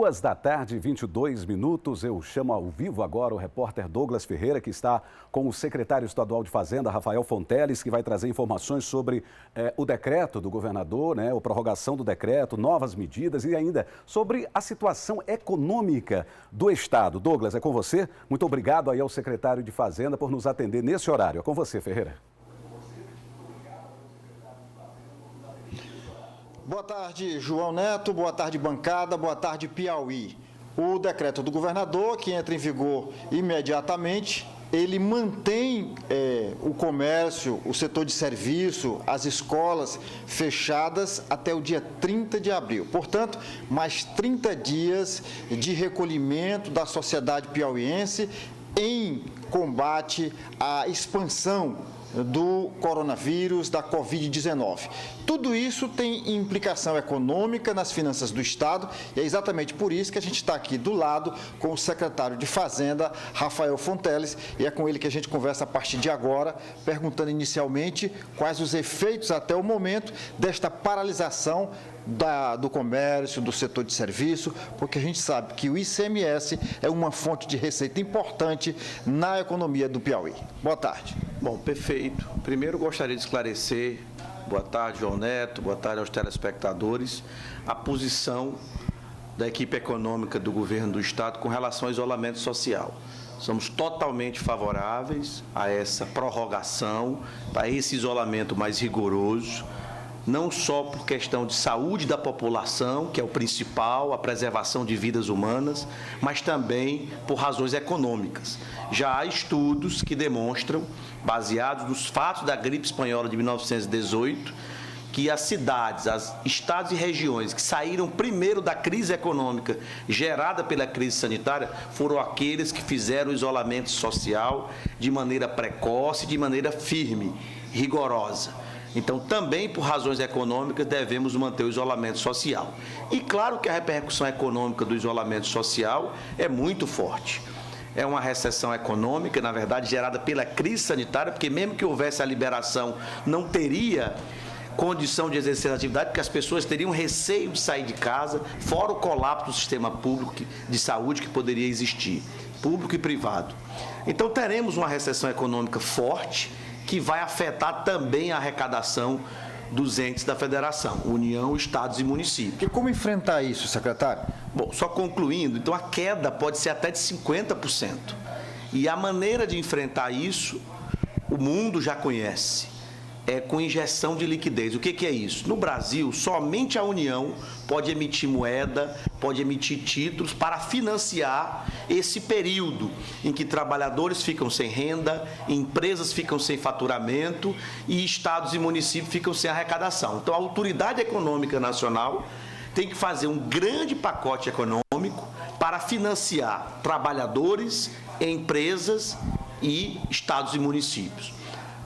2h22. Eu chamo ao vivo agora o repórter Douglas Ferreira, que está com o secretário estadual de Fazenda, Rafael Fonteles, que vai trazer informações sobre o decreto do governador, a prorrogação do decreto, novas medidas e ainda sobre a situação econômica do Estado. Douglas, é com você. Muito obrigado aí ao secretário de Fazenda por nos atender nesse horário. É com você, Ferreira. Boa tarde, João Neto. Boa tarde, bancada. Boa tarde, Piauí. O decreto do governador, que entra em vigor imediatamente, ele mantém o comércio, o setor de serviço, as escolas fechadas até o dia 30 de abril. Portanto, mais 30 dias de recolhimento da sociedade piauiense em combate à expansão do coronavírus, da Covid-19. Tudo isso tem implicação econômica nas finanças do Estado e é exatamente por isso que a gente está aqui do lado com o secretário de Fazenda, Rafael Fonteles, e é com ele que a gente conversa a partir de agora, perguntando inicialmente quais os efeitos até o momento desta paralisação do comércio, do setor de serviço, porque a gente sabe que o ICMS é uma fonte de receita importante na economia do Piauí. Boa tarde. Bom, perfeito. Primeiro, gostaria de esclarecer, boa tarde, João Neto, boa tarde aos telespectadores, a posição da equipe econômica do governo do Estado com relação ao isolamento social. Somos totalmente favoráveis a essa prorrogação, a esse isolamento mais rigoroso, não só por questão de saúde da população, que é o principal, a preservação de vidas humanas, mas também por razões econômicas. Já há estudos que demonstram, baseados nos fatos da gripe espanhola de 1918, que as cidades, os estados e regiões que saíram primeiro da crise econômica gerada pela crise sanitária foram aqueles que fizeram o isolamento social de maneira precoce, de maneira firme, rigorosa. Então, também por razões econômicas, devemos manter o isolamento social. E claro que a repercussão econômica do isolamento social é muito forte. É uma recessão econômica, na verdade, gerada pela crise sanitária, porque mesmo que houvesse a liberação, não teria condição de exercer a atividade, porque as pessoas teriam receio de sair de casa, fora o colapso do sistema público de saúde que poderia existir, público e privado. Então, teremos uma recessão econômica forte, que vai afetar também a arrecadação dos entes da federação, União, Estados e municípios. E como enfrentar isso, secretário? Bom, só concluindo, então a queda pode ser até de 50%. E a maneira de enfrentar isso, o mundo já conhece, é com injeção de liquidez. O que é isso? No Brasil, somente a União pode emitir moeda, pode emitir títulos para financiar esse período em que trabalhadores ficam sem renda, empresas ficam sem faturamento e estados e municípios ficam sem arrecadação. Então, a Autoridade Econômica Nacional tem que fazer um grande pacote econômico para financiar trabalhadores, empresas e estados e municípios.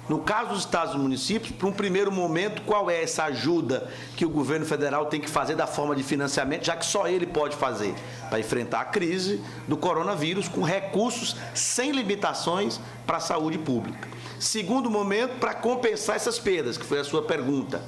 No caso dos estados e municípios, para um primeiro momento, qual é essa ajuda que o governo federal tem que fazer da forma de financiamento, já que só ele pode fazer, para enfrentar a crise do coronavírus com recursos sem limitações para a saúde pública. Segundo momento, para compensar essas perdas, que foi a sua pergunta,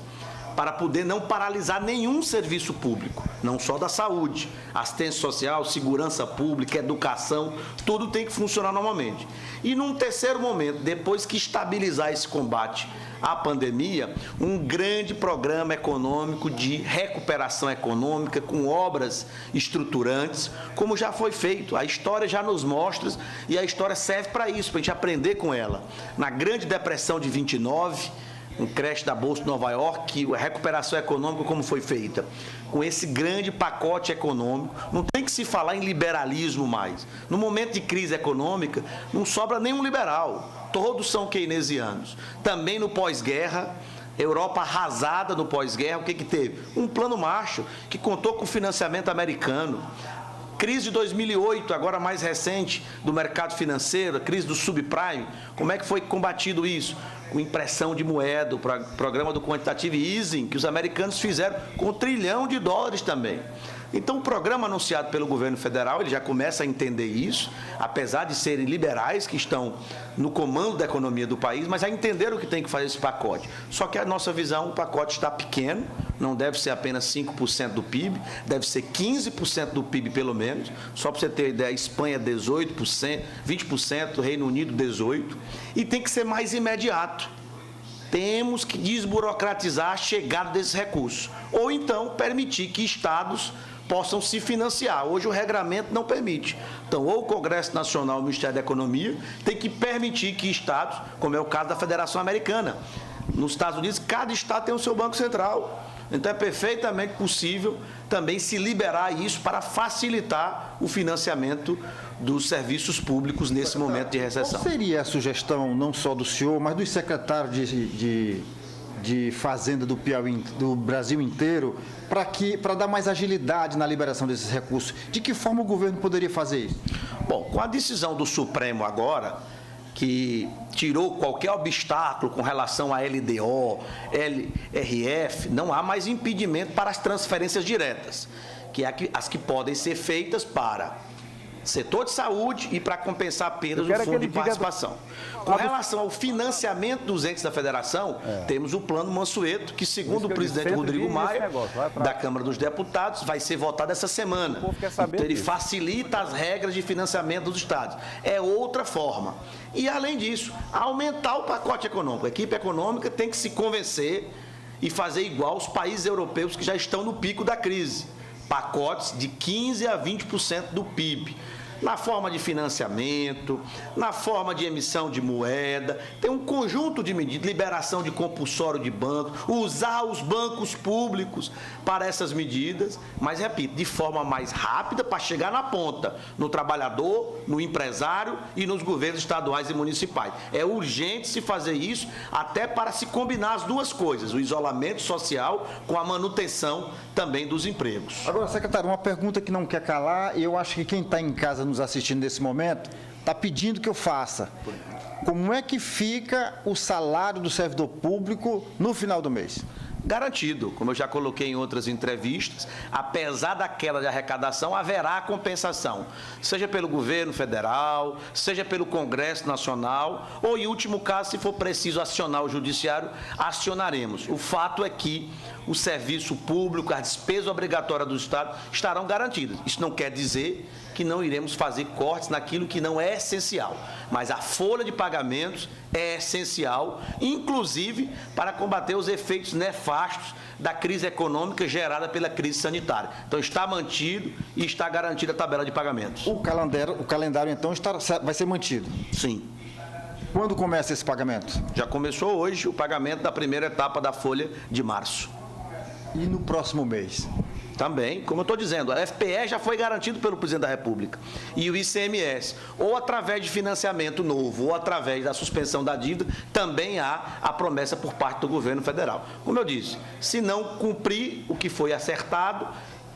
para poder não paralisar nenhum serviço público, não só da saúde, assistência social, segurança pública, educação, tudo tem que funcionar normalmente. E num terceiro momento, depois que estabilizar esse combate à pandemia, um grande programa econômico de recuperação econômica com obras estruturantes, como já foi feito. A história já nos mostra e a história serve para isso, para a gente aprender com ela. Na Grande Depressão de 29, um creche da Bolsa de Nova York, a recuperação econômica como foi feita, com esse grande pacote econômico, não tem que se falar em liberalismo mais. No momento de crise econômica, não sobra nenhum liberal, todos são keynesianos. Também no pós-guerra, Europa arrasada no pós-guerra, o que teve? Um plano Marshall, que contou com financiamento americano. Crise de 2008, agora mais recente, do mercado financeiro, a crise do subprime, como é que foi combatido isso? Com impressão de moeda, o programa do Quantitative Easing, que os americanos fizeram com $1 trilhão também. Então, o programa anunciado pelo governo federal, ele já começa a entender isso, apesar de serem liberais que estão no comando da economia do país, mas a entender o que tem que fazer esse pacote. Só que a nossa visão, o pacote está pequeno, não deve ser apenas 5% do PIB, deve ser 15% do PIB pelo menos. Só para você ter ideia, Espanha 18%, 20%, Reino Unido 18%, e tem que ser mais imediato. Temos que desburocratizar a chegada desses recursos, ou então permitir que estados possam se financiar. Hoje o regramento não permite. Então, ou o Congresso Nacional ou o Ministério da Economia tem que permitir que estados, como é o caso da Federação Americana, nos Estados Unidos, cada estado tem o seu banco central. Então, é perfeitamente possível também se liberar isso para facilitar o financiamento dos serviços públicos nesse momento de recessão. Qual seria a sugestão, não só do senhor, mas dos secretários de Fazenda do Piauí, do Brasil inteiro, para dar mais agilidade na liberação desses recursos? De que forma o governo poderia fazer isso? Bom, com a decisão do Supremo agora, que tirou qualquer obstáculo com relação a LDO, LRF, não há mais impedimento para as transferências diretas, que é as que podem ser feitas para setor de saúde e para compensar perdas do fundo de participação. Com relação ao financiamento dos entes da federação, temos o plano Mansueto, que segundo o presidente Rodrigo Maia, da Câmara dos Deputados, vai ser votado essa semana. Então, ele facilita as regras de financiamento dos estados. É outra forma. E, além disso, aumentar o pacote econômico. A equipe econômica tem que se convencer e fazer igual aos países europeus que já estão no pico da crise. Pacotes de 15% a 20% do PIB. Na forma de financiamento, na forma de emissão de moeda, tem um conjunto de medidas, liberação de compulsório de banco, usar os bancos públicos para essas medidas, mas, repito, de forma mais rápida para chegar na ponta, no trabalhador, no empresário e nos governos estaduais e municipais. É urgente se fazer isso, até para se combinar as duas coisas, o isolamento social com a manutenção também dos empregos. Agora, secretário, uma pergunta que não quer calar, e eu acho que quem está em casa nos assistindo nesse momento, está pedindo que eu faça. Como é que fica o salário do servidor público no final do mês? Garantido, como eu já coloquei em outras entrevistas, apesar da queda de arrecadação, haverá compensação, seja pelo governo federal, seja pelo Congresso Nacional, ou, em último caso, se for preciso acionar o judiciário, acionaremos. O fato é que o serviço público, a despesa obrigatória do Estado estarão garantidas. Isso não quer dizer que não iremos fazer cortes naquilo que não é essencial, mas a folha de pagamentos é essencial, inclusive para combater os efeitos nefastos da crise econômica gerada pela crise sanitária. Então, está mantido e está garantida a tabela de pagamentos. O calendário então, vai ser mantido? Sim. Quando começa esse pagamento? Já começou hoje o pagamento da primeira etapa da folha de março. E no próximo mês? Também, como eu estou dizendo, a FPE já foi garantido pelo presidente da República. E o ICMS, ou através de financiamento novo, ou através da suspensão da dívida, também há a promessa por parte do governo federal. Como eu disse, se não cumprir o que foi acertado,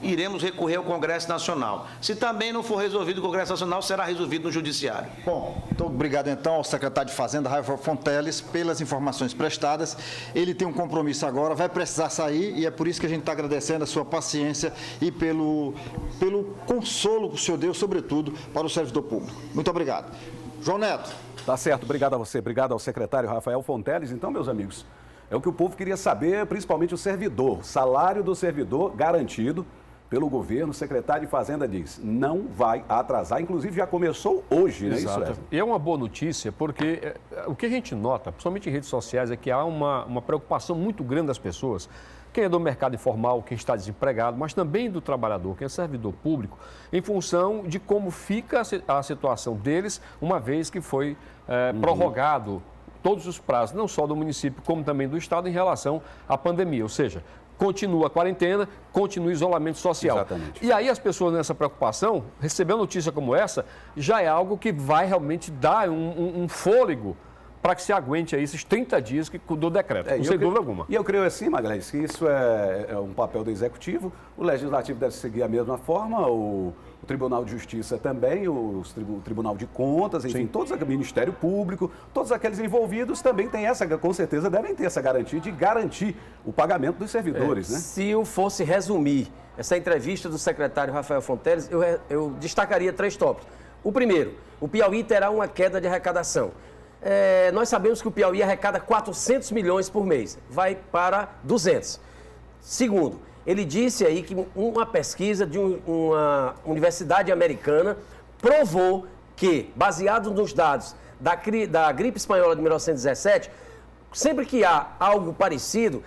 iremos recorrer ao Congresso Nacional. Se também não for resolvido o Congresso Nacional, será resolvido no Judiciário. Bom, muito obrigado então ao secretário de Fazenda, Rafael Fonteles, pelas informações prestadas. Ele tem um compromisso agora, vai precisar sair e é por isso que a gente está agradecendo a sua paciência e pelo consolo que o senhor deu, sobretudo, para o servidor público. Muito obrigado. João Neto. Tá certo, obrigado a você, obrigado ao secretário Rafael Fonteles. Então, meus amigos, é o que o povo queria saber, principalmente o servidor. Salário do servidor garantido pelo governo. O secretário de Fazenda diz, não vai atrasar, inclusive já começou hoje, né? Exato. Isso, e é uma boa notícia, porque o que a gente nota, principalmente em redes sociais, é que há uma preocupação muito grande das pessoas, quem é do mercado informal, quem está desempregado, mas também do trabalhador, quem é servidor público, em função de como fica a situação deles, uma vez que foi prorrogado todos os prazos, não só do município, como também do Estado, em relação à pandemia, ou seja, continua a quarentena, continua o isolamento social. Exatamente. E aí as pessoas nessa preocupação, receber uma notícia como essa, já é algo que vai realmente dar um fôlego para que se aguente aí esses 30 dias do decreto, sem dúvida alguma. E eu creio assim, Magalhães, que isso é um papel do Executivo, o Legislativo deve seguir a mesma forma, o Tribunal de Justiça também, o Tribunal de Contas, enfim, todos o Ministério Público, todos aqueles envolvidos também têm com certeza, devem ter essa garantia de garantir o pagamento dos servidores, né? Se eu fosse resumir essa entrevista do secretário Rafael Fonteles, eu destacaria 3 tópicos. O primeiro, o Piauí terá uma queda de arrecadação. Nós sabemos que o Piauí arrecada 400 milhões por mês, vai para 200. Segundo, ele disse aí que uma pesquisa de uma universidade americana provou que, baseado nos dados da gripe espanhola de 1917, sempre que há algo parecido,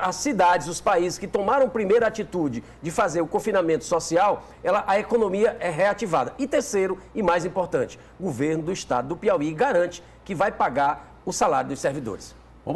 as cidades, os países que tomaram primeira atitude de fazer o confinamento social, a economia é reativada. E terceiro, e mais importante, o governo do estado do Piauí garante que vai pagar o salário dos servidores.